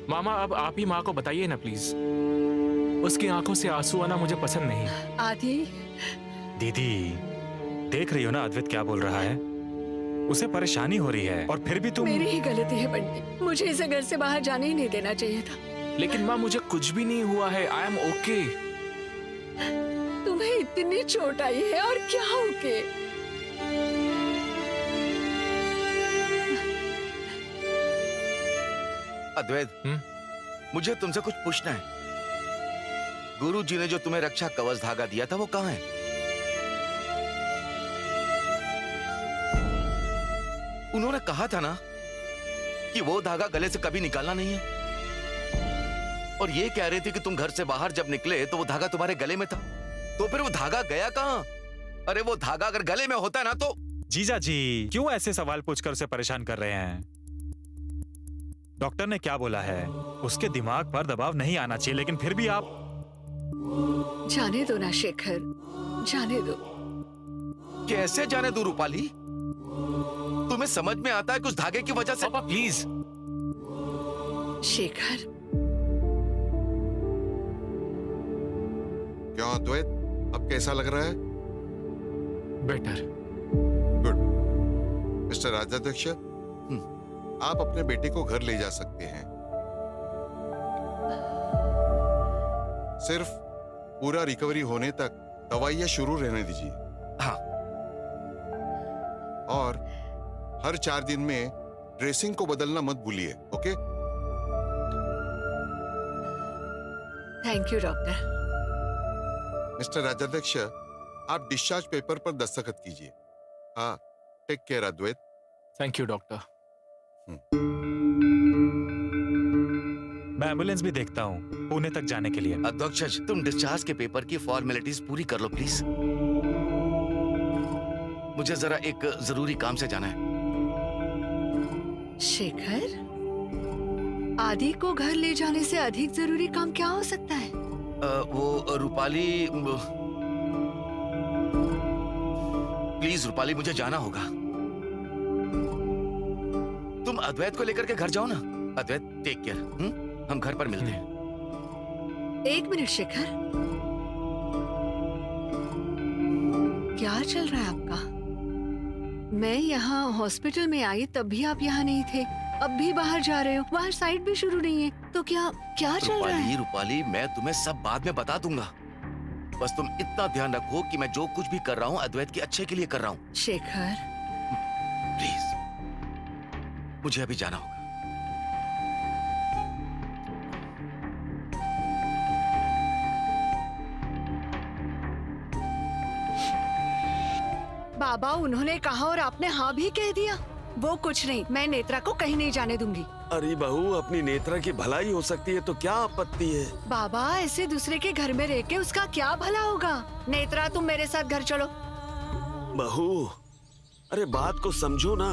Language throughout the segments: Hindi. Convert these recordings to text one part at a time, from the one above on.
मामा, अब आप ही माँ को बताइए ना प्लीज। उसकी आंखों से आंसू आना मुझे पसंद नहीं। आदि। दीदी, देख रही हो ना अद्वैत क्या बोल रहा है? उसे परेशानी हो रही है और फिर भी तुम। मेरी ही गलती है बंटी, मुझे इसे घर से बाहर जाने ही नहीं देना चाहिए था। लेकिन माँ, मुझे कुछ भी नहीं हुआ है। I am okay. तुम्हें इतनी चोट आई है और क्या ओके? अद्वैत, मुझे तुमसे कुछ पूछना है। गुरु जी ने जो तुम्हें रक्षा कवच धागा दिया था वो कहाँ है? उन्होंने कहा था ना कि वो धागा गले से कभी निकालना नहीं है। और ये कह रहे थे कि तुम घर से बाहर जब निकले तो वो धागा तुम्हारे गले में था। तो फिर वो धागा गया कहाँ? अरे वो धागा अगर गले में होता ना तो। जीजा जी, क्यों ऐसे सवाल पूछकर उसे परेशान कर रहे हैं? डॉक्टर ने क्या बोला है? उसके दिमाग पर दबाव नहीं आना चाहिए, लेकिन फिर भी आप। जाने दो ना शेखर, जाने दो। कैसे जाने दो रूपाली? तुम्हें समझ में आता है कि उस धागे की वजह से। पापा प्लीज। शेखर। क्यों अद्वैत, अब कैसा लग रहा है? बेटर। गुड। मिस्टर राजाध्यक्ष, आप अपने बेटे को घर ले जा सकते हैं। सिर्फ पूरा रिकवरी होने तक दवाइयां शुरू रहने दीजिए। हाँ। और हर 4 दिन में ड्रेसिंग को बदलना मत भूलिए, okay? Thank you doctor. Mister Rajadhyaksha, आप डिस्चार्ज पेपर पर दस्तखत कीजिए। हाँ, take care Advait. Thank you doctor. मैं एम्बुलेंस भी देखता हूँ पुणे तक जाने के लिए। अध्यक्ष, तुम डिस्चार्ज के पेपर की फॉर्मेलिटीज पूरी कर लो प्लीज। मुझे जरा एक जरूरी काम से जाना है। शेखर, आदि को घर ले जाने से अधिक जरूरी काम क्या हो सकता है? वो रूपाली, प्लीज रूपाली, मुझे जाना होगा। तुम अद्वैत को लेकर के घर जाओ ना। अद्वैत, टेक केयर। हम घर पर मिलते हैं। एक मिनट शेखर, क्या चल रहा है आपका? मैं यहाँ हॉस्पिटल में आई तब भी आप यहाँ नहीं थे, अब भी बाहर जा रहे हो, बाहर साइट भी शुरू नहीं है, तो क्या क्या चल रहा है? रूपाली, मैं तुम्हें सब बाद में बता दूंगा। बस तुम इतना ध्यान रखो कि मैं जो कुछ भी कर रहा हूँ अद्वैत के अच्छे के लिए कर रहा हूँ। शेखर प्लीज, मुझे अभी जाना होगा। बाबा, उन्होंने कहा और आपने हाँ भी कह दिया। वो कुछ नहीं, मैं नेत्रा को कहीं नहीं जाने दूंगी। अरे बहू, अपनी नेत्रा की भलाई हो सकती है तो क्या आपत्ति है? बाबा, ऐसे दूसरे के घर में रह के उसका क्या भला होगा? नेत्रा, तुम मेरे साथ घर चलो। बहू, अरे बात को समझो ना।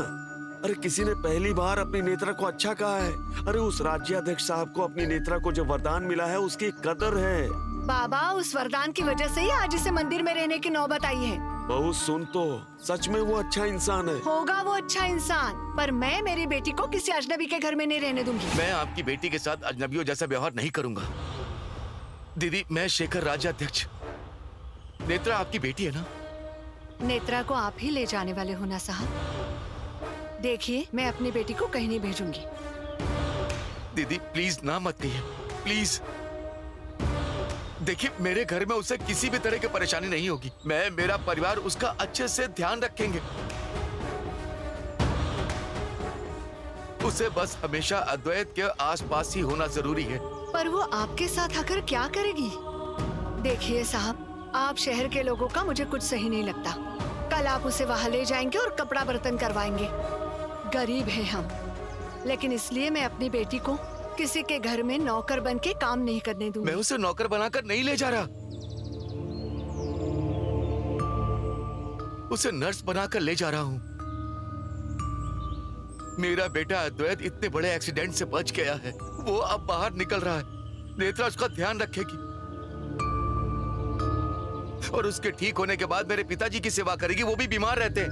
अरे किसी ने पहली बार अपनी नेत्रा को अच्छा कहा है। अरे उस राज्याध्यक्ष साहब को अपनी नेत्रा को जो वरदान मिला है उसकी कदर है। बाबा, उस वरदान की वजह से ही आज इसे मंदिर में रहने की नौबत आई है। बहू सुन तो, सच में वो अच्छा इंसान है। होगा वो अच्छा इंसान, पर मैं मेरी बेटी को किसी अजनबी के घर में नहीं रहने दूंगी। मैं आपकी बेटी के साथ अजनबियों जैसा व्यवहार नहीं करूंगा। दीदी, मैं शेखर राज्याध्यक्ष। नेत्रा आपकी बेटी है ना? नेत्रा को आप ही ले जाने वाले हो ना साहब? देखिए, मैं अपनी बेटी को कहीं नहीं भेजूंगी। दीदी प्लीज ना मत कहिए, प्लीज। देखिए, मेरे घर में उसे किसी भी तरह की परेशानी नहीं होगी। मैं, मेरा परिवार उसका अच्छे से ध्यान रखेंगे। उसे बस हमेशा अद्वैत के आसपास ही होना जरूरी है। पर वो आपके साथ आकर क्या करेगी? देखिए साहब, आप शहर के लोगों का मुझे कुछ सही नहीं लगता। कल आप उसे वहां ले जाएंगे और कपड़ा बर्तन करवाएंगे। गरीब हैं हम, लेकिन इसलिए मैं अपनी बेटी को किसी के घर में नौकर बन के काम नहीं करने दूंगी। मैं उसे नौकर बनाकर नहीं ले जा रहा, उसे नर्स बनाकर ले जा रहा हूं। मेरा बेटा अद्वैत इतने बड़े एक्सीडेंट से बच गया है। वो अब बाहर निकल रहा है। नेत्रा उसका ध्यान रखेगी। और उसके ठीक होने के बाद मेरे पिताजी की सेवा करेगी, वो भी बीमार रहते हैं।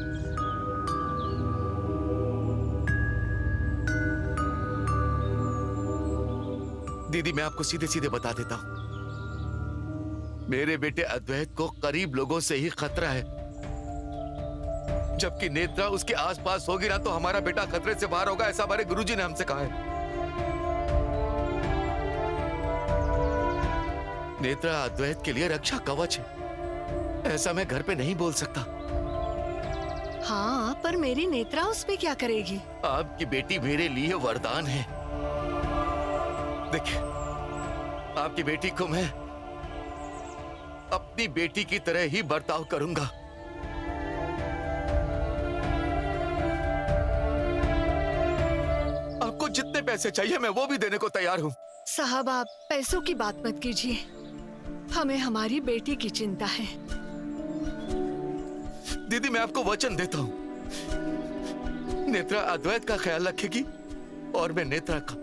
दीदी, मैं आपको सीधे सीधे बता देता हूं, मेरे बेटे अद्वैत को करीब लोगों से ही खतरा है, जबकि नेत्रा उसके आसपास होगी ना तो हमारा बेटा खतरे से बाहर होगा, ऐसा हमारे गुरुजी ने हमसे कहा है। नेत्रा अद्वैत के लिए रक्षा कवच है, ऐसा मैं घर पे नहीं बोल सकता। हाँ, पर मेरी नेत्रा उस पे क्या करेगी? आपकी बेटी मेरे लिए वरदान है। देखिए, आपकी बेटी को मैं अपनी बेटी की तरह ही बर्ताव करूंगा। आपको जितने पैसे चाहिए मैं वो भी देने को तैयार हूं। साहब, आप पैसों की बात मत कीजिए, हमें हमारी बेटी की चिंता है। दीदी, मैं आपको वचन देता हूं, नेत्रा अद्वैत का ख्याल रखेगी और मैं नेत्रा का।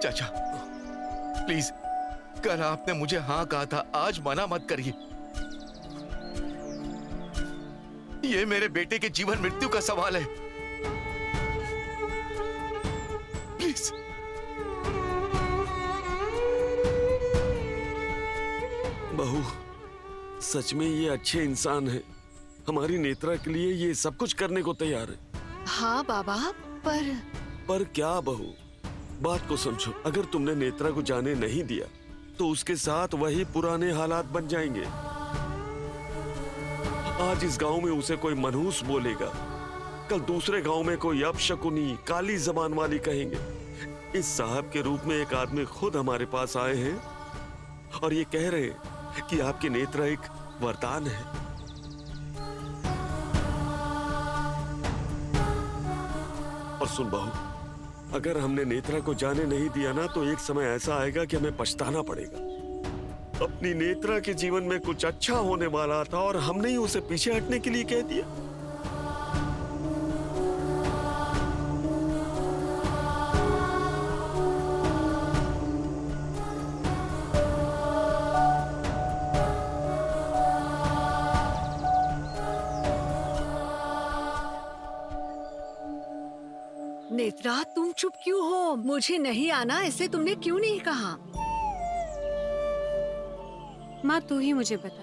चाचा, प्लीज, कल आपने मुझे हाँ कहा था, आज मना मत करिए। ये मेरे बेटे के जीवन मृत्यु का सवाल है, प्लीज। बहू, सच में ये अच्छे इंसान हैं। हमारी नेत्रा के लिए ये सब कुछ करने को तैयार है। हाँ बाबा, पर क्या बहू, बात को समझो। अगर तुमने नेत्रा को जाने नहीं दिया तो उसके साथ वही पुराने हालात बन जाएंगे। आज इस गांव में उसे कोई मनहूस बोलेगा, कल दूसरे गांव में कोई अपशकुनी काली जबान वाली कहेंगे। इस साहब के रूप में एक आदमी खुद हमारे पास आए हैं और ये कह रहे हैं कि आपकी नेत्रा एक वरदान है। और सुन बहू, अगर हमने नेत्रा को जाने नहीं दिया ना तो एक समय ऐसा आएगा कि हमें पछताना पड़ेगा। अपनी नेत्रा के जीवन में कुछ अच्छा होने वाला था और हमने ही उसे पीछे हटने के लिए कह दिया। नेत्रा, तुम चुप क्यों हो? मुझे नहीं आना ऐसे तुमने क्यों नहीं कहा? माँ, तू ही मुझे बता,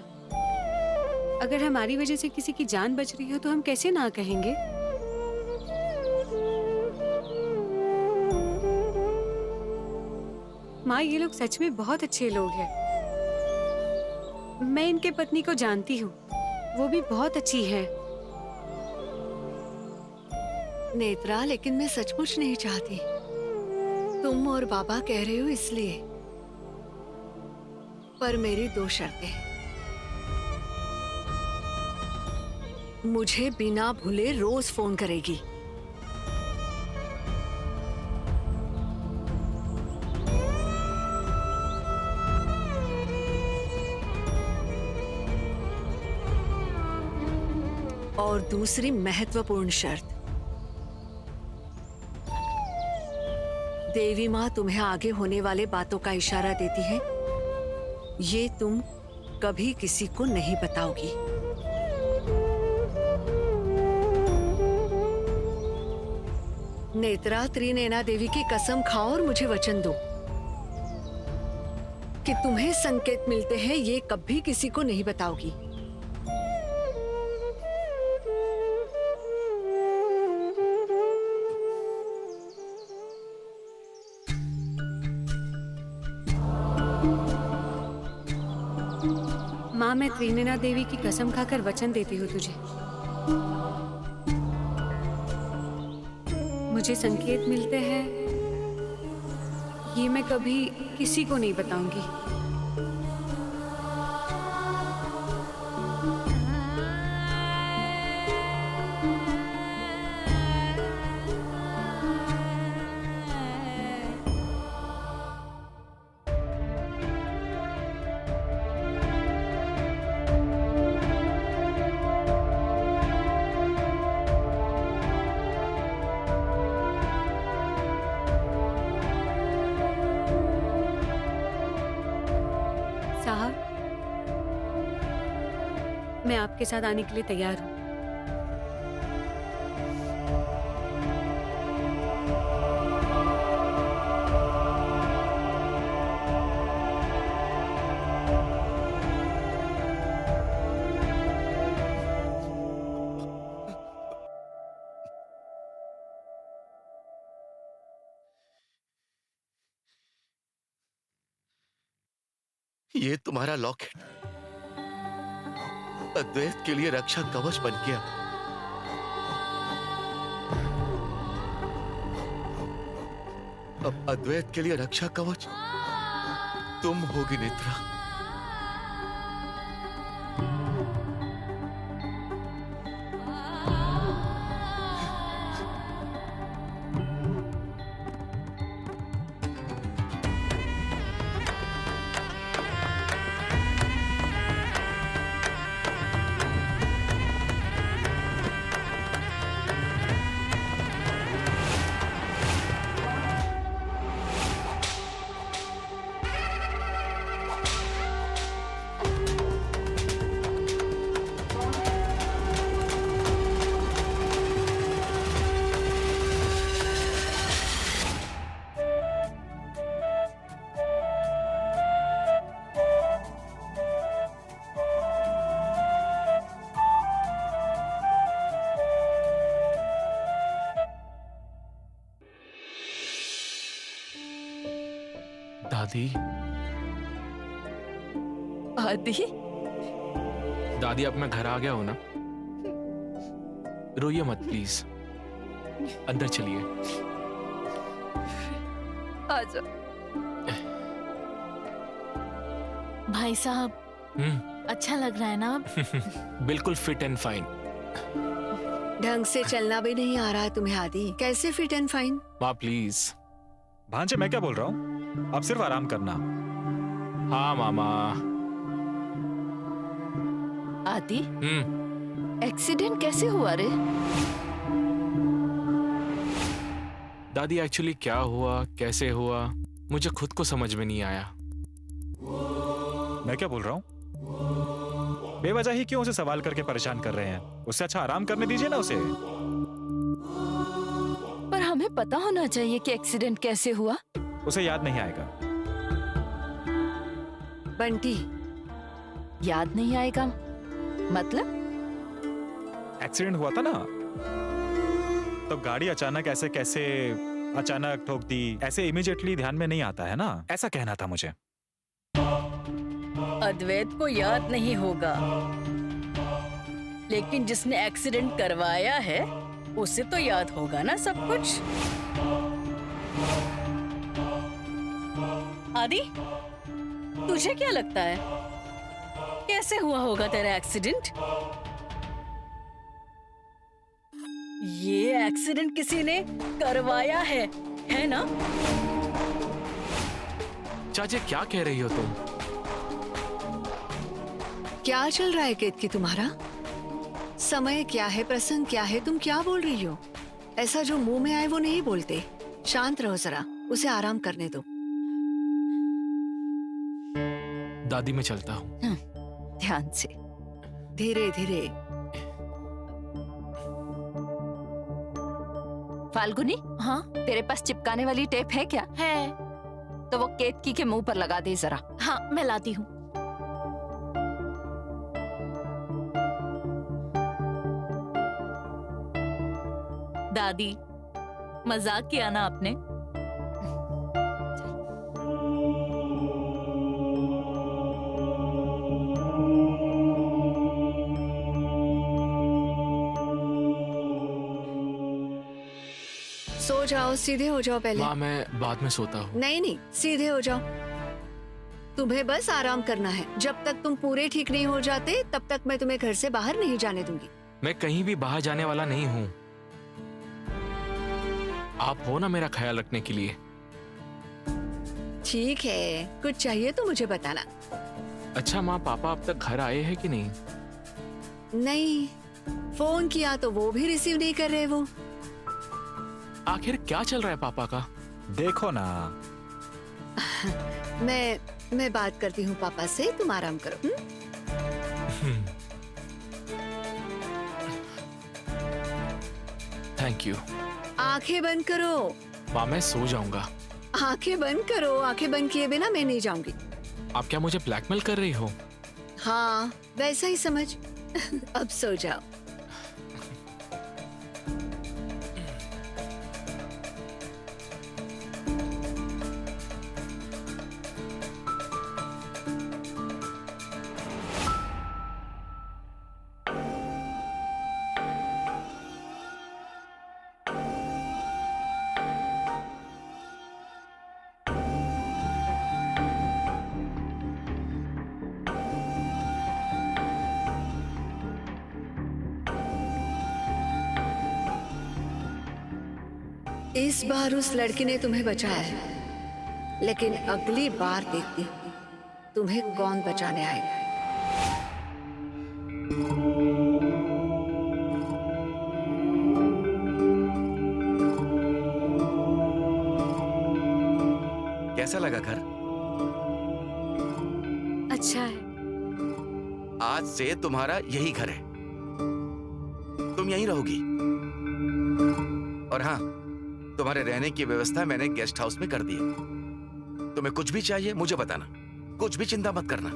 अगर हमारी वजह से किसी की जान बच रही हो तो हम कैसे ना कहेंगे? माँ, ये लोग सच में बहुत अच्छे लोग हैं। मैं इनके पत्नी को जानती हूँ, वो भी बहुत अच्छी है। नेत्रा, लेकिन मैं सचमुच नहीं चाहती। तुम और बाबा कह रहे हो इसलिए, पर मेरी 2 शर्तें हैं। मुझे बिना भूले रोज फोन करेगी। और दूसरी महत्वपूर्ण शर्त, देवी माँ तुम्हें आगे होने वाले बातों का इशारा देती है, ये तुम कभी किसी को नहीं बताओगी। नेत्रा, त्रिनयना देवी की कसम खाओ और मुझे वचन दो कि तुम्हें संकेत मिलते हैं ये कभी किसी को नहीं बताओगी। माँ, मैं त्रिनयना देवी की कसम खाकर वचन देती हूँ तुझे। मुझे संकेत मिलते हैं, ये मैं कभी किसी को नहीं बताऊंगी। मैं आपके साथ आने के लिए तैयार हूँ। ये तुम्हारा लॉकेट अद्वैत के लिए रक्षा कवच बन गया। अब अद्वैत के लिए रक्षा कवच तुम होगी नेत्रा। दादी, आदि, दादी अब मैं घर आ गया हूं ना। रोइए मत प्लीज, अंदर चलिए। आजा। भाई साहब, अच्छा लग रहा है ना अब? बिल्कुल फिट एंड फाइन। ढंग से चलना भी नहीं आ रहा है तुम्हें आदि, कैसे फिट एंड फाइन? माँ प्लीज। भांजे, मैं क्या बोल रहा हूँ, अब सिर्फ आराम करना। हाँ मामा। आदि, एक्सीडेंट कैसे हुआ रे? दादी एक्चुअली क्या हुआ, कैसे हुआ, मुझे खुद को समझ में नहीं आया। मैं क्या बोल रहा हूँ, बेवजह ही क्यों उसे सवाल करके परेशान कर रहे हैं? उससे अच्छा आराम करने दीजिए ना उसे। पर हमें पता होना चाहिए कि एक्सीडेंट कैसे हुआ। उसे याद नहीं आएगा। बंटी, याद नहीं आएगा मतलब? एक्सीडेंट हुआ था ना, तो गाड़ी अचानक ऐसे कैसे अचानक ठोक दी, ऐसे इमीडिएटली ध्यान में नहीं आता है ना, ऐसा कहना था मुझे। अद्वैत को याद नहीं होगा, लेकिन जिसने एक्सीडेंट करवाया है उसे तो याद होगा ना सब कुछ। आदि, तुझे क्या लगता है कैसे हुआ होगा तेरा एक्सीडेंट? ये एक्सीडेंट किसी ने करवाया है ना? चाचा क्या कह रही हो तुम? क्या चल रहा है केतकी तुम्हारा? समय क्या है, प्रसंग क्या है, तुम क्या बोल रही हो? ऐसा जो मुंह में आए वो नहीं बोलते। शांत रहो जरा, उसे आराम करने दो। दादी मैं चलता हूँ। ध्यान से, धीरे धीरे। फाल्गुनी, हाँ तेरे पास चिपकाने वाली टेप है क्या? है। तो वो केतकी के मुंह पर लगा दे जरा। हाँ मैं लाती हूँ। दादी, मजाक किया ना आपने? सो जाओ, सीधे हो जाओ पहले। माँ मैं बाद में सोता हूँ। नहीं नहीं, सीधे हो जाओ। तुम्हें बस आराम करना है। जब तक तुम पूरे ठीक नहीं हो जाते तब तक मैं तुम्हें घर से बाहर नहीं जाने दूंगी। मैं कहीं भी बाहर जाने वाला नहीं हूँ। आप हो ना मेरा ख्याल रखने के लिए। ठीक है, कुछ चाहिए तो मुझे बताना। अच्छा माँ, पापा अब तक घर आए हैं कि नहीं? नहीं, फोन किया तो वो भी रिसीव नहीं कर रहे वो। आखिर क्या चल रहा है पापा का? देखो ना। मैं बात करती हूँ पापा से, तुम आराम करो। Thank you. आंखें बंद करो, माँ मैं सो जाऊंगा। आंखें बंद करो, आंखें बंद किए बिना मैं नहीं जाऊंगी। आप क्या मुझे ब्लैकमेल कर रही हो? हाँ वैसा ही समझ। अब सो जाओ। इस बार उस लड़की ने तुम्हें बचाया है, लेकिन अगली बार देखती हूँ तुम्हें कौन बचाने आएगा। कैसा लगा घर? अच्छा है। आज से तुम्हारा यही घर है, तुम यहीं रहोगी। और हाँ, तुम्हारे रहने की व्यवस्था मैंने गेस्ट हाउस में कर दी है। तुम्हें कुछ भी चाहिए मुझे बताना, कुछ भी चिंता मत करना।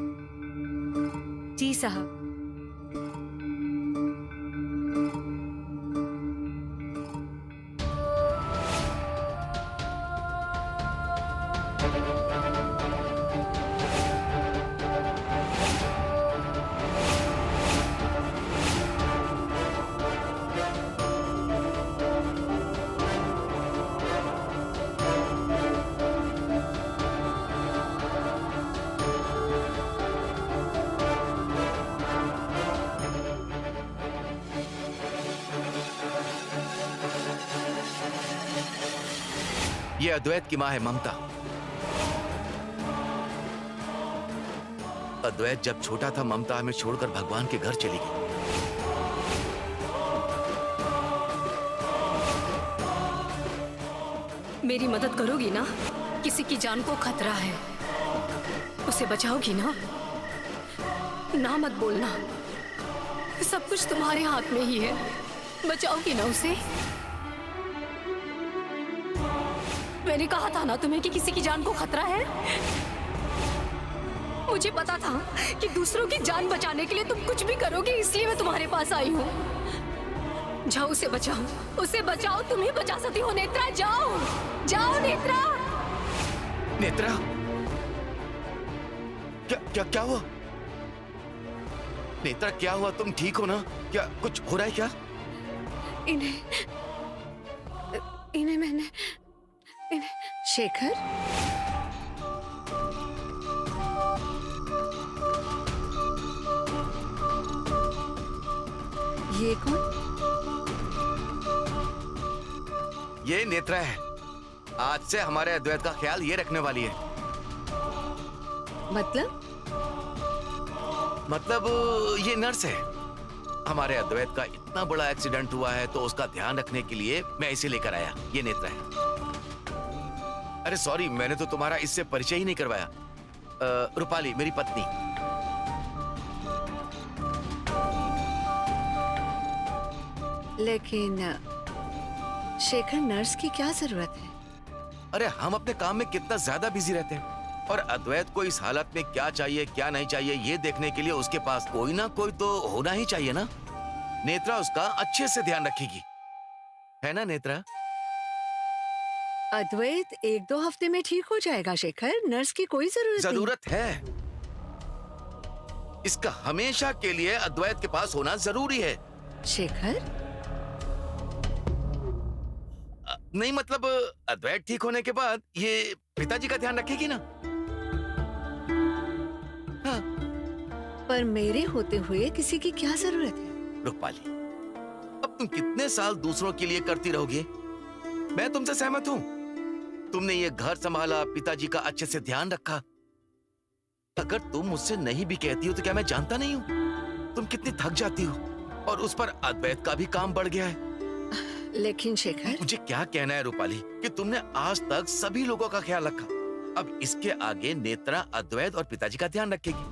जी साहब। ये अद्वैत की माँ है ममता। अद्वैत जब छोटा था ममता हमें छोड़कर भगवान के घर चली गई। मेरी मदद करोगी ना? किसी की जान को खतरा है, उसे बचाओगी ना? ना मत बोलना, सब कुछ तुम्हारे हाथ में ही है। बचाओगी ना उसे? मैंने कहा था ना तुम्हें कि किसी की जान को खतरा है। मुझे पता था कि दूसरों की जान बचाने के लिए तुम कुछ भी करोगे, इसलिए मैं तुम्हारे पास आई हूँ। जाओ उसे बचाओ, उसे बचाओ। तुम ही बचा सकती हो नेत्रा। जाओ जाओ नेत्रा। नेत्रा, क्या हुआ? नेत्रा क्या हुआ? तुम ठीक हो ना? क्या कुछ हो रहा है क्या? इन्हें मैंने शेखर, ये कौन? ये नेत्रा है। आज से हमारे अद्वैत का ख्याल ये रखने वाली है। मतलब ये नर्स है। हमारे अद्वैत का इतना बड़ा एक्सीडेंट हुआ है तो उसका ध्यान रखने के लिए मैं इसे लेकर आया। ये नेत्रा है। अरे सॉरी, मैंने तो तुम्हारा इससे परिचय ही नहीं करवाया। रूपाली मेरी पत्नी। लेकिन शेखर, नर्स की क्या जरूरत है? अरे हम अपने काम में कितना ज्यादा बिजी रहते हैं और अद्वैत को इस हालत में क्या चाहिए क्या नहीं चाहिए ये देखने के लिए उसके पास कोई ना कोई तो होना ही चाहिए ना। नेत्रा उसका अच्छे से ध्यान रखेगी, है ना नेत्रा? अद्वैत 1-2 हफ्ते में ठीक हो जाएगा शेखर, नर्स की कोई जरूरत है। इसका हमेशा के लिए अद्वैत के पास होना जरूरी है। शेखर, नहीं मतलब अद्वैत ठीक होने के बाद ये पिताजी का ध्यान रखेगी ना। हाँ। पर मेरे होते हुए किसी की क्या जरूरत है? रूपाली, अब तुम कितने साल दूसरों के लिए करती रहोगी? मैं तुमसे सहमत हूँ। तुमने ये घर संभाला, पिताजी का अच्छे से ध्यान रखा। अगर तुम मुझसे नहीं भी कहती हो तो क्या मैं जानता नहीं हूँ तुम कितनी थक जाती हो? और उस पर अद्वैत का भी काम बढ़ गया है। लेकिन शेखर, मुझे क्या कहना है रूपाली कि तुमने आज तक सभी लोगों का ख्याल रखा, अब इसके आगे नेत्रा अद्वैत और पिताजी का ध्यान रखेगी।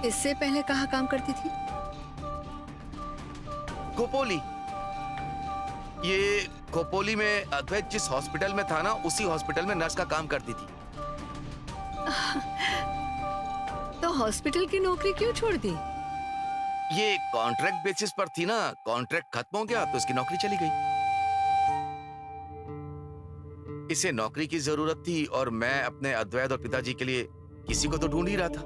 इससे पहले कहाँ काम करती थी? खोपोली। ये खोपोली में अद्वैत जिस हॉस्पिटल में था ना, उसी हॉस्पिटल में नर्स का काम करती थी। तो हॉस्पिटल की नौकरी क्यों छोड़ दी? ये कॉन्ट्रैक्ट बेसिस पर थी ना, कॉन्ट्रैक्ट खत्म हो गया तो इसकी नौकरी चली गई। इसे नौकरी की जरूरत थी और मैं अपने अद्वैत और पिताजी के लिए किसी को तो ढूंढ ही रहा था।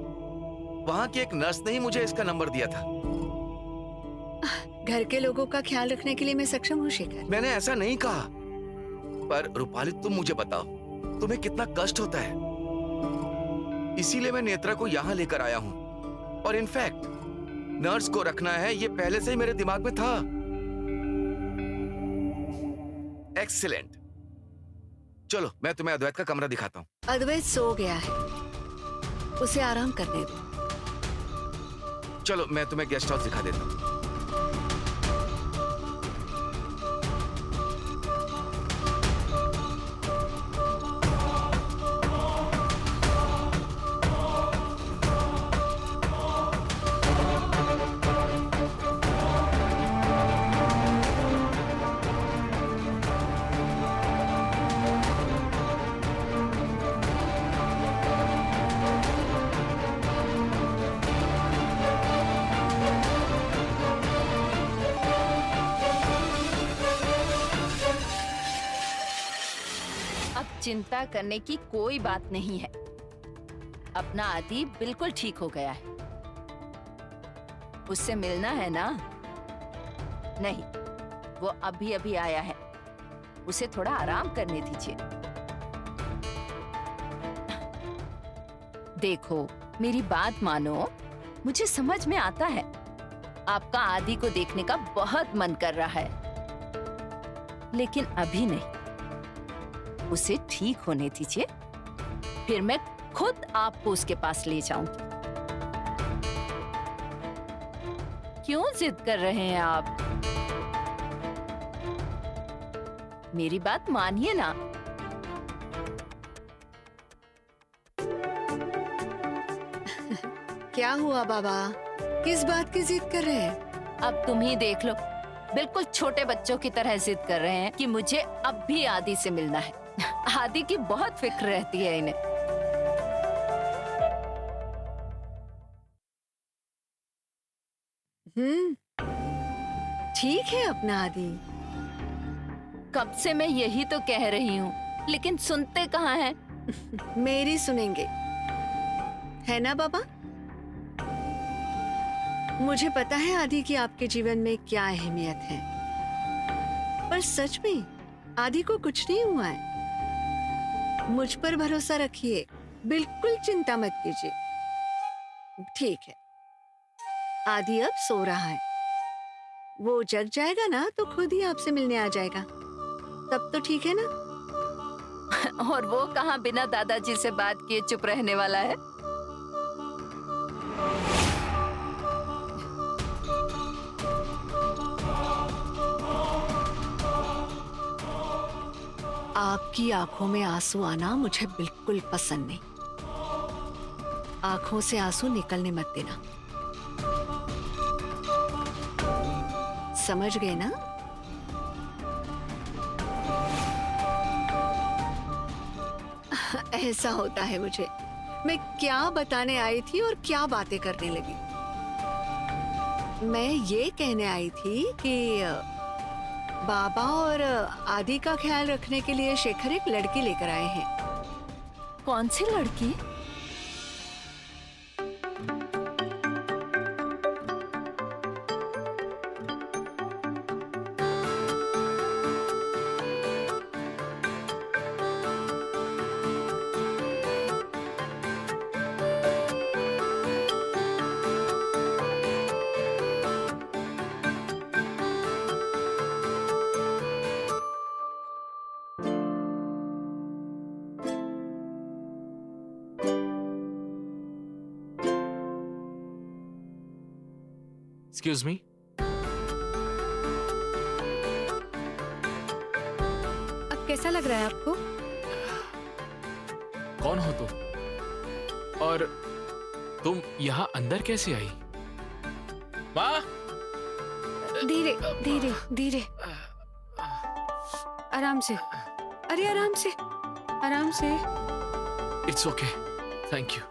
वहां की एक नर्स ने ही मुझे इसका नंबर दिया था। घर के लोगों का ख्याल रखने के लिए मैं सक्षम हूँ शेखर। मैंने ऐसा नहीं कहा, पर रूपाली तुम मुझे बताओ, तुम्हें कितना कष्ट होता है। इसीलिए मैं नेत्रा को यहाँ लेकर आया हूँ। और इनफैक्ट नर्स को रखना है, ये पहले से ही मेरे दिमाग में था। एक्सीलेंट। चलो मैं तुम्हें अद्वैत का कमरा दिखाता हूँ। अद्वैत सो गया है, उसे आराम करने दो। चलो मैं तुम्हें गेस्ट हाउस दिखा देता हूँ। चिंता करने की कोई बात नहीं है। अपना आदि बिल्कुल ठीक हो गया है। उससे मिलना है ना? नहीं, वो अभी अभी आया है, उसे थोड़ा आराम करने दीजिए। देखो मेरी बात मानो, मुझे समझ में आता है आपका आदि को देखने का बहुत मन कर रहा है, लेकिन अभी नहीं, उसे ठीक होने दीजिए, फिर मैं खुद आपको उसके पास ले जाऊंगी। क्यों जिद कर रहे हैं आप? मेरी बात मानिए ना। क्या हुआ बाबा, किस बात की जिद कर रहे हैं? अब तुम ही देख लो, बिल्कुल छोटे बच्चों की तरह जिद कर रहे हैं कि मुझे अब भी आदि से मिलना है। आदि की बहुत फिक्र रहती है इन्हें। ठीक है अपना आदि। कब से मैं यही तो कह रही हूँ, लेकिन सुनते कहाँ हैं? मेरी सुनेंगे, है ना बाबा? मुझे पता है आदि की आपके जीवन में क्या अहमियत है, पर सच में आदि को कुछ नहीं हुआ है। मुझ पर भरोसा रखिए, बिल्कुल चिंता मत कीजिए। ठीक है, आदि अब सो रहा है, वो जग जाएगा ना तो खुद ही आपसे मिलने आ जाएगा, तब तो ठीक है ना? और वो कहाँ बिना दादाजी से बात किए चुप रहने वाला है? आपकी आंखों में आंसू आना मुझे बिल्कुल पसंद नहीं। आंखों से आंसू निकलने मत देना, समझ गए ना? ऐसा होता है मुझे, मैं क्या बताने आई थी और क्या बातें करने लगी। मैं ये कहने आई थी कि बाबा और आदि का ख्याल रखने के लिए शेखर एक लड़की लेकर आए हैं। कौन सी लड़की? एक्सक्यूज मी, अब कैसा लग रहा है आपको? कौन हो तुम? और तुम यहाँ अंदर कैसे आई? माँ, धीरे धीरे धीरे, आराम से। अरे आराम से, आराम से। It's okay, thank you.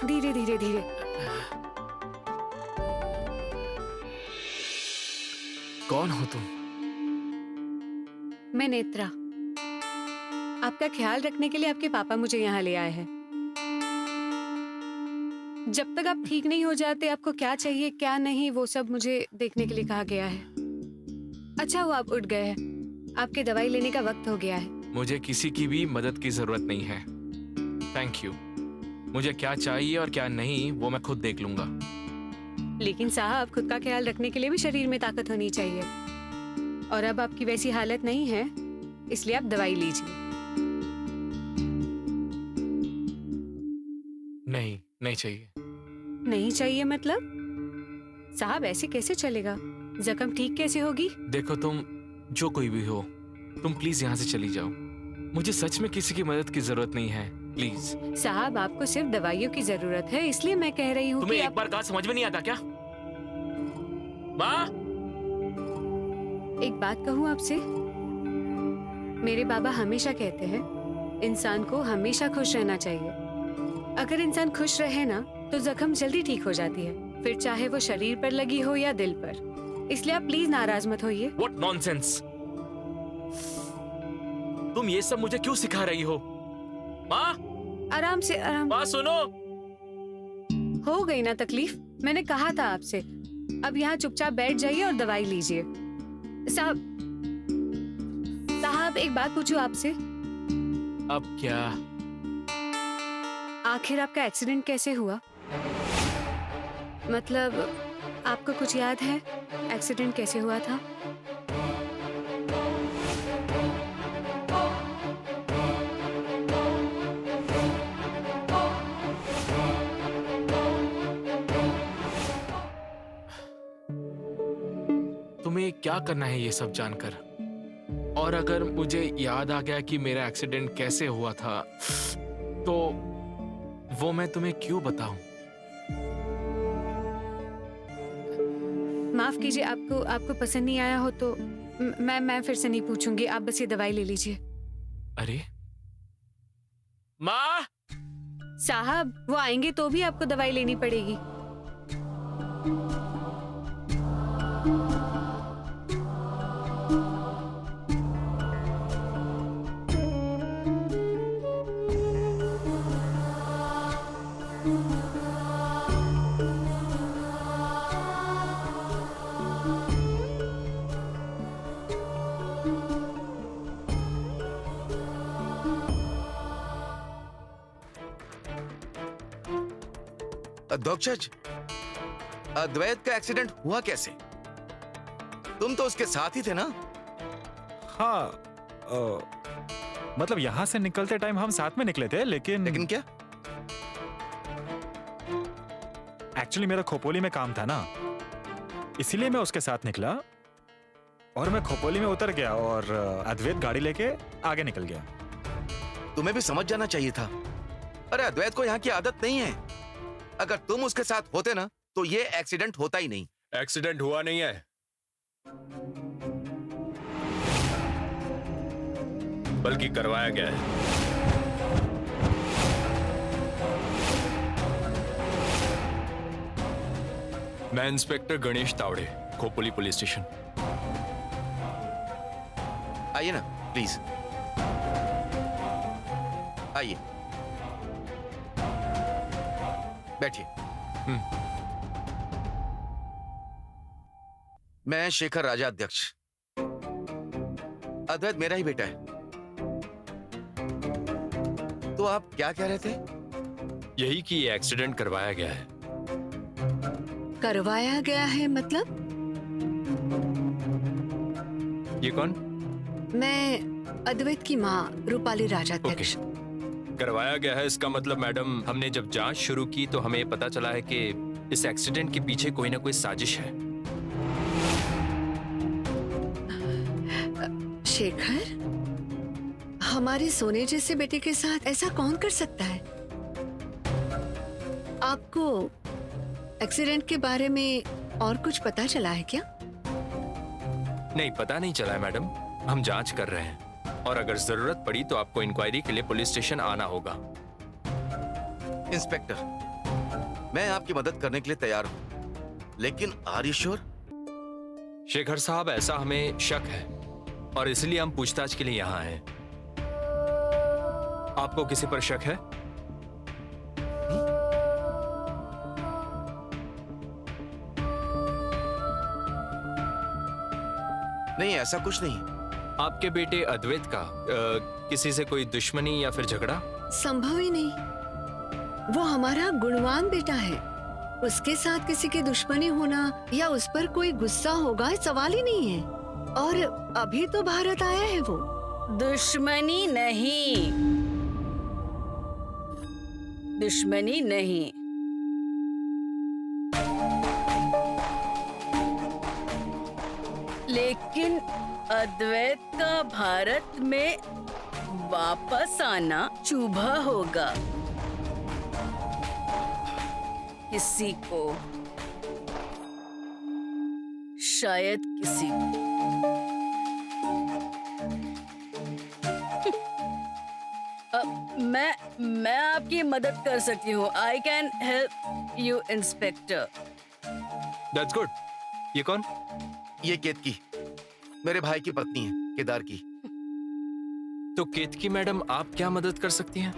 धीरे धीरे धीरे। कौन हो तुम? मैं नेत्रा। आपका ख्याल रखने के लिए आपके पापा मुझे यहाँ ले आए हैं। जब तक आप ठीक नहीं हो जाते, आपको क्या चाहिए क्या नहीं वो सब मुझे देखने के लिए कहा गया है। अच्छा हुआ आप उठ गए हैं, आपके दवाई लेने का वक्त हो गया है। मुझे किसी की भी मदद की जरूरत नहीं है, थैंक यू। मुझे क्या चाहिए और क्या नहीं वो मैं खुद देख लूंगा। लेकिन साहब, खुद का ख्याल रखने के लिए भी शरीर में ताकत होनी चाहिए, और अब आपकी वैसी हालत नहीं है, इसलिए आप दवाई लीजिए। नहीं, नहीं चाहिए। नहीं चाहिए मतलब? साहब ऐसे कैसे चलेगा? जख्म ठीक कैसे होगी? देखो, तुम जो कोई भी हो, तुम प्लीज यहाँ से चली जाओ। मुझे सच में किसी की मदद की जरूरत नहीं है, प्लीज। साहब आपको सिर्फ दवाइयों की जरूरत है, इसलिए मैं कह रही हूँ तुम्हें कि एक बार कहा समझ में नहीं आता क्या? माँ, एक बात कहूँ आपसे, मेरे बाबा हमेशा कहते हैं इंसान को हमेशा खुश रहना चाहिए। अगर इंसान खुश रहे ना तो जख्म जल्दी ठीक हो जाती है, फिर चाहे वो शरीर पर लगी हो या दिल पर। इसलिए आप प्लीज नाराज मत होइए। What nonsense! तुम ये सब मुझे क्यों सिखा रही हो? माँ, आराम से, आराम। माँ सुनो। हो गई ना तकलीफ? मैंने कहा था आपसे। अब यहाँ चुपचाप बैठ जाइए और दवाई लीजिए। साहब एक बात पूछूं आपसे? अब क्या? आखिर आपका एक्सीडेंट कैसे हुआ? मतलब आपको कुछ याद है एक्सीडेंट कैसे हुआ था? तुम्हें क्या करना है ये सब जानकर? और अगर मुझे याद आ गया कि मेरा एक्सीडेंट कैसे हुआ था, तो वो मैं तुम्हें क्यों बताऊं? माफ कीजिए, आपको पसंद नहीं आया हो तो मैं फिर से नहीं पूछूंगी। आप बस ये दवाई ले लीजिए। अरे माँ! साहब वो आएंगे तो भी आपको दवाई लेनी पड़ेगी। अध्यक्ष, अद्वैत का एक्सीडेंट हुआ कैसे? तुम तो उसके साथ ही थे ना? हाँ, मतलब यहाँ से निकलते टाइम हम साथ में निकले थे, लेकिन क्या? एक्चुअली मेरा खोपोली में काम था ना, इसीलिए मैं उसके साथ निकला और मैं खोपोली में उतर गया और अद्वैत गाड़ी लेके आगे निकल गया। तुम्हें भी समझ जाना चाहिए था। अरे अद्वैत को यहाँ की आदत नहीं है। अगर तुम उसके साथ होते ना तो ये एक्सीडेंट होता ही नहीं। एक्सीडेंट हुआ नहीं है, बल्कि करवाया गया है। मैं inspector Ganesh Tawde, Khopoli police station. आइए ना प्लीज, आइए बैठिए। मैं शेखर राजा, अध्यक्ष। अद्वैत मेरा ही बेटा है। तो आप क्या कह रहे थे? यही कि ये एक्सीडेंट करवाया गया है। करवाया गया है मतलब? ये कौन? मैं अद्वैत की माँ रूपाली राजा, अध्यक्ष। करवाया गया है इसका मतलब मैडम, हमने जब जांच शुरू की तो हमें पता चला है कि इस एक्सीडेंट के पीछे कोई ना कोई साजिश है। शेखर, हमारे सोने जैसे बेटे के साथ ऐसा कौन कर सकता है? आपको एक्सीडेंट के बारे में और कुछ पता चला है क्या? नहीं, पता नहीं चला है मैडम। हम जांच कर रहे हैं और अगर जरूरत पड़ी तो आपको इंक्वायरी के लिए पुलिस स्टेशन आना होगा। इंस्पेक्टर, मैं आपकी मदद करने के लिए तैयार हूं, लेकिन आर यू श्योर? शेखर साहब, ऐसा हमें शक है और इसलिए हम पूछताछ के लिए यहाँ हैं। आपको किसी पर शक है? नहीं, ऐसा कुछ नहीं। आपके बेटे अद्वैत का किसी से कोई दुश्मनी या फिर झगड़ा? संभव ही नहीं। वो हमारा गुणवान बेटा है। उसके साथ किसी की दुश्मनी होना या उस पर कोई गुस्सा होगा, सवाल ही नहीं है। और अभी तो भारत आया है वो। दुश्मनी नहीं, दुश्मनी नहीं। लेकिन अद्वैत का भारत में वापस आना शुभ होगा। किसी को, शायद किसी को। मैं आपकी मदद कर सकती हूँ। I can help you inspector. That's good. ये कौन? ये केतकी, मेरे भाई की पत्नी है, केदार की। तो केतकी मैडम, आप क्या मदद कर सकती हैं?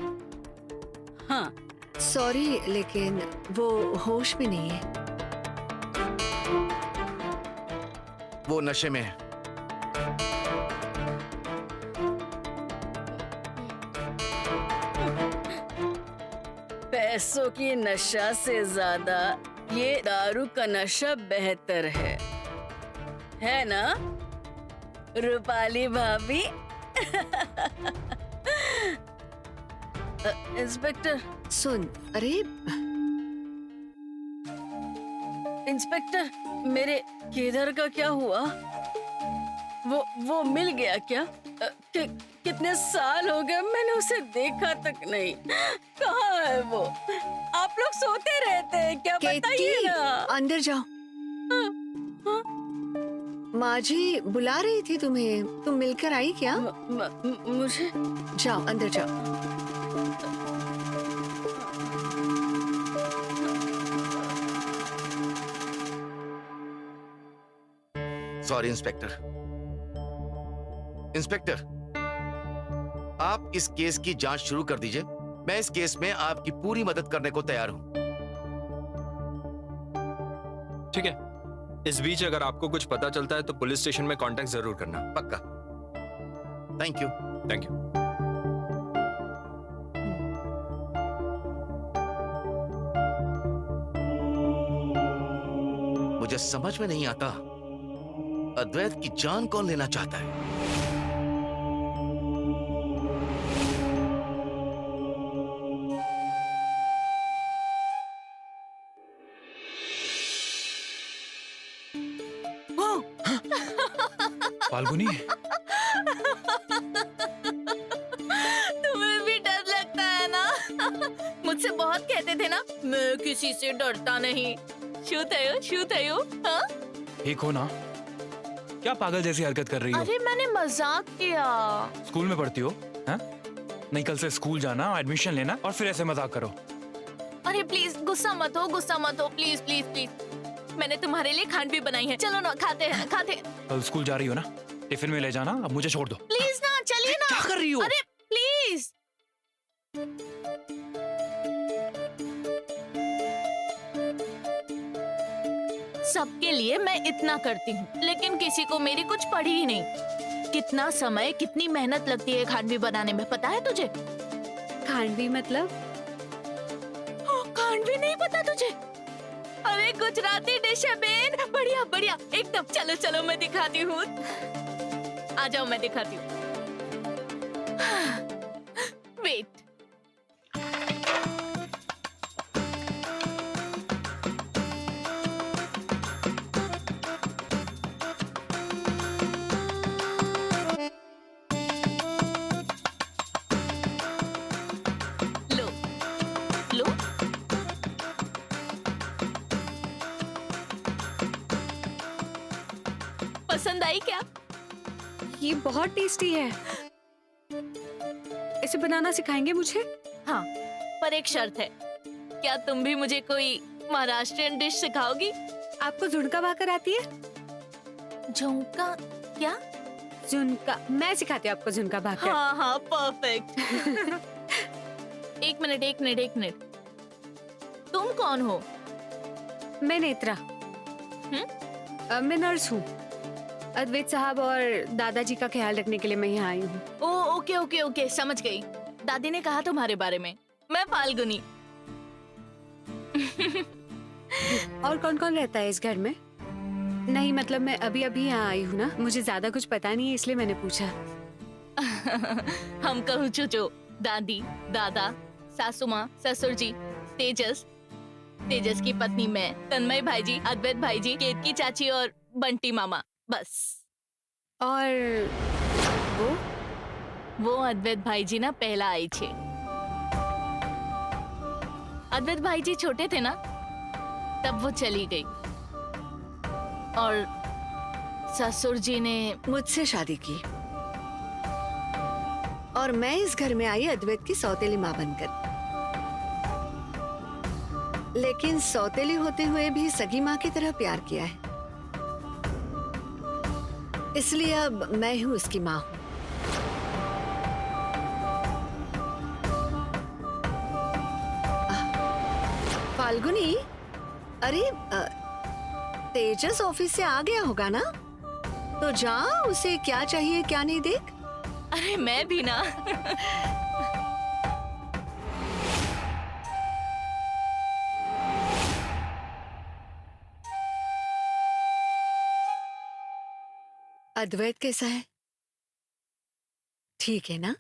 हाँ, सॉरी, लेकिन वो होश में नहीं है। वो नशे में है। पैसों की नशा से ज्यादा ये दारू का नशा बेहतर है ना रूपाली भाभी? इंस्पेक्टर सुन, अरे इंस्पेक्टर, मेरे केदार का क्या हुआ? वो मिल गया क्या? कितने साल हो गए मैंने उसे देखा तक नहीं। कहाँ है वो? आप लोग सोते रहते हैं क्या? बताइए ना। अंदर जाओ। माँ जी बुला रही थी तुम्हें, तुम मिलकर आई क्या? मुझे? जाओ, अंदर जाओ। Sorry inspector. इंस्पेक्टर, आप इस केस की जांच शुरू कर दीजिए। मैं इस केस में आपकी पूरी मदद करने को तैयार हूं। ठीक है। इस बीच अगर आपको कुछ पता चलता है तो पुलिस स्टेशन में कांटेक्ट जरूर करना। पक्का। Thank you. Thank you. मुझे समझ में नहीं आता, अद्वैत की जान कौन लेना चाहता है? फाल्गुनी, तुम्हें भी डर लगता है ना? मुझसे बहुत कहते थे ना, मैं किसी से डरता नहीं। शू थयो, हाँ? ठीक हो ना? क्या पागल जैसी हरकत कर रही हो? अरे मैंने मजाक किया। स्कूल में पढ़ती हो? हाँ? नहीं, कल से स्कूल जाना, एडमिशन लेना और फिर ऐसे मजाक करो। अरे प्लीज गुस्सा मत हो, प्लीज प्लीज प्लीज। मैंने तुम्हारे लिए खांडवी बनाई है, चलो ना खाते हैं। कल स्कूल जा रही हो ना? टिफिन में ले जाना, अब मुझे छोड़ दो। प्लीज ना, चलिए ना। क्या कर रही हो? अरे प्लीज। सबके लिए मैं इतना करती हूँ, लेकिन किसी को मेरी कुछ पड़ी ही नहीं। कितना समय, कितनी मेहनत लगती है खांडवी बनाने में, पता है तुझे? खांडवी मतलब? खांडवी नहीं पता तुझे? अरे गुजराती डिश है बेन, बढ़िया बढ़िया एकदम। चलो चलो मैं दिखाती हूँ, आ जाओ मैं दिखाती हूँ। वेट। लो लो, पसंद आई क्या? ये बहुत टेस्टी है। इसे बनाना सिखाएंगे मुझे? हाँ, पर एक शर्त है। क्या तुम भी मुझे कोई महाराष्ट्रियन डिश सिखाओगी? आपको झुणका भाकर आती है? झुमका क्या? झुणका मैं सिखाती हूँ आपको झुणका भाकर। हाँ हाँ, परफेक्ट। एक मिनट। तुम कौन हो? मैं नेत्रा। मैं नर्स हूँ। अद्वैत साहब और दादाजी का ख्याल रखने के लिए मैं यहाँ आई हूँ। ओके, समझ गई। दादी ने कहा तुम्हारे बारे में। मैं फाल्गुनी। और कौन कौन रहता है इस घर में? नहीं मतलब मैं अभी यहाँ आई हूँ ना, मुझे ज्यादा कुछ पता नहीं है इसलिए मैंने पूछा। हम कहूँ चुचो, दादी, दादा, सासू माँ, ससुर जी, तेजस की पत्नी मैं, तन्मय भाईजी, अद्वैत भाईजी, केतकी चाची और बंटी मामा, बस। और वो अद्वैत भाईजी ना पहला आई छे। अद्वैत भाईजी छोटे थे ना, तब वो चली गई। और ससुर जी ने मुझसे शादी की और मैं इस घर में आई अद्वैत की सौतेली माँ बनकर। लेकिन सौतेली होते हुए भी सगी माँ की तरह प्यार किया है, इसलिए अब मैं हूँ उसकी माँ हूँ। फाल्गुनी, अरे तेजस ऑफिस से आ गया होगा ना, तो जा उसे क्या चाहिए क्या नहीं देख। अरे मैं भी ना। अद्वैत कैसा है? ठीक है ना?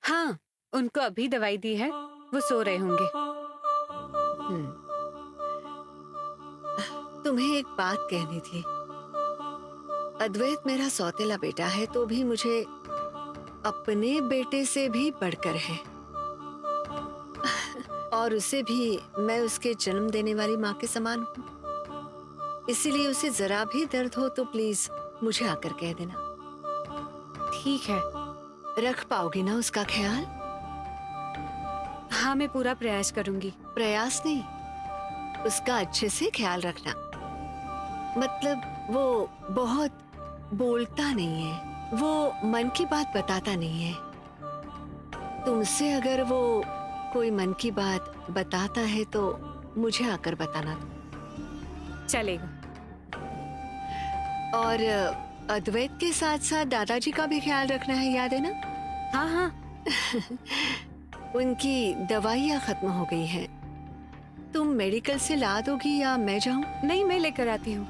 हाँ, उनको अभी दवाई दी है, वो सो रहे होंगे। तुम्हें एक बात कहनी थी। अद्वैत मेरा सौतेला बेटा है तो भी मुझे अपने बेटे से भी बढ़कर है। और उसे भी मैं उसके जन्म देने वाली माँ के समान हूँ। इसीलिए उसे जरा भी दर्द हो तो प्लीज मुझे आकर कह देना। ठीक है। रख पाओगी ना उसका ख्याल? हाँ, मैं पूरा प्रयास करूंगी। प्रयास नहीं, उसका अच्छे से ख्याल रखना। मतलब वो बहुत बोलता नहीं है, वो मन की बात बताता नहीं है। तुमसे अगर वो कोई मन की बात बताता है तो मुझे आकर बताना। चलेगा। और अद्वैत के साथ साथ दादाजी का भी ख्याल रखना है, याद है ना? हाँ हाँ। उनकी दवाइयाँ खत्म हो गई हैं। तुम मेडिकल से ला दोगी या मैं जाऊं? नहीं, मैं लेकर आती हूँ।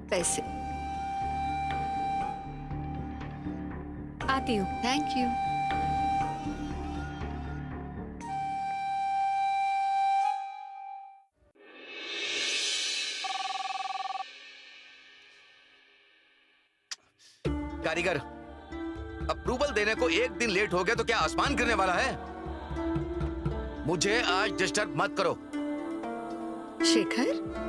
पैसे आती हूँ। Thank you. कारीगर, अप्रूवल देने को एक दिन लेट हो गया तो क्या आसमान गिरने वाला है? मुझे आज डिस्टर्ब मत करो। शेखर,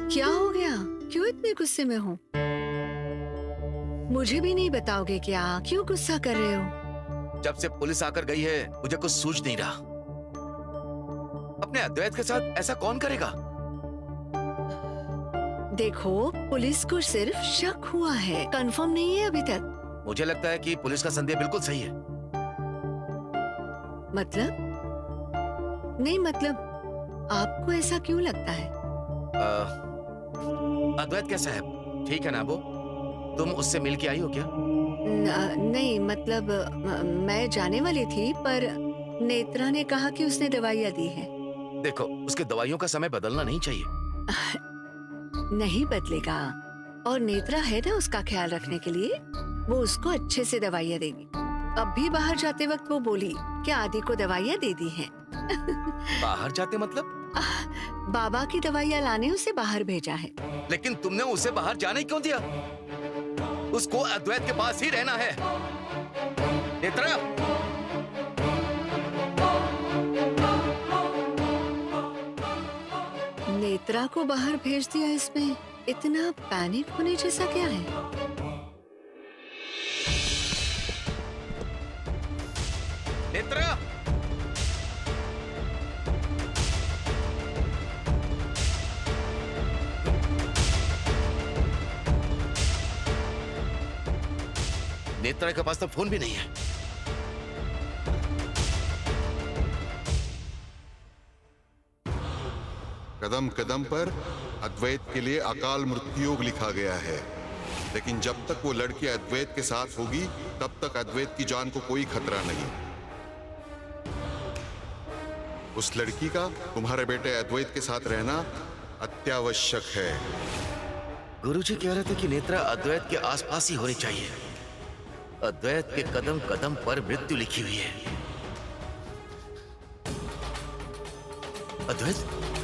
क्या हो गया? क्यों इतने गुस्से में हो? मुझे भी नहीं बताओगे क्या? क्यों गुस्सा कर रहे हो? जब से पुलिस आकर गई है मुझे कुछ सूझ नहीं रहा। अपने अद्वैत के साथ ऐसा कौन करेगा? देखो, पुलिस को सिर्फ शक हुआ है, कंफर्म नहीं है अभी तक। मुझे लगता है कि पुलिस का संदेह बिल्कुल सही है। मतलब? नहीं मतलब, आपको ऐसा क्यों लगता है? अद्वैत कैसा है? ठीक है ना वो? तुम उससे मिल के आई हो क्या? नहीं मतलब मैं जाने वाली थी, पर नेत्रा ने कहा कि उसने दवाइयाँ दी है। देखो, उसके दवाइयों का समय बदलना नहीं चाहिए। नहीं बदलेगा, और नेत्रा है ना उसका ख्याल रखने के लिए, वो उसको अच्छे से दवाइयाँ देगी। अब भी बाहर जाते वक्त वो बोली कि आदि को दवाइयाँ दे दी हैं। बाहर जाते मतलब? बाबा की दवाइयाँ लाने उसे बाहर भेजा है। लेकिन तुमने उसे बाहर जाने क्यों दिया? उसको अद्वैत के पास ही रहना है। नेत्रा, नेत्रा को बाहर भेज दिया, इसमें इतना पैनिक होने जैसा क्या है? नेत्रा, नेत्रा के पास तो फोन भी नहीं है। कदम कदम पर अद्वैत के लिए अकाल मृत्युयोग लिखा गया है, लेकिन जब तक वो लड़की अद्वैत के साथ होगी तब तक अद्वैत की जान को कोई खतरा नहीं। उस लड़की का तुम्हारे बेटे अद्वैत के साथ रहना अत्यावश्यक है। गुरुजी कह रहे थे कि नेत्रा अद्वैत के आसपास ही होनी चाहिए। अद्वैत के कदम कदम पर मृत्यु लिखी हुई है। अद्वैत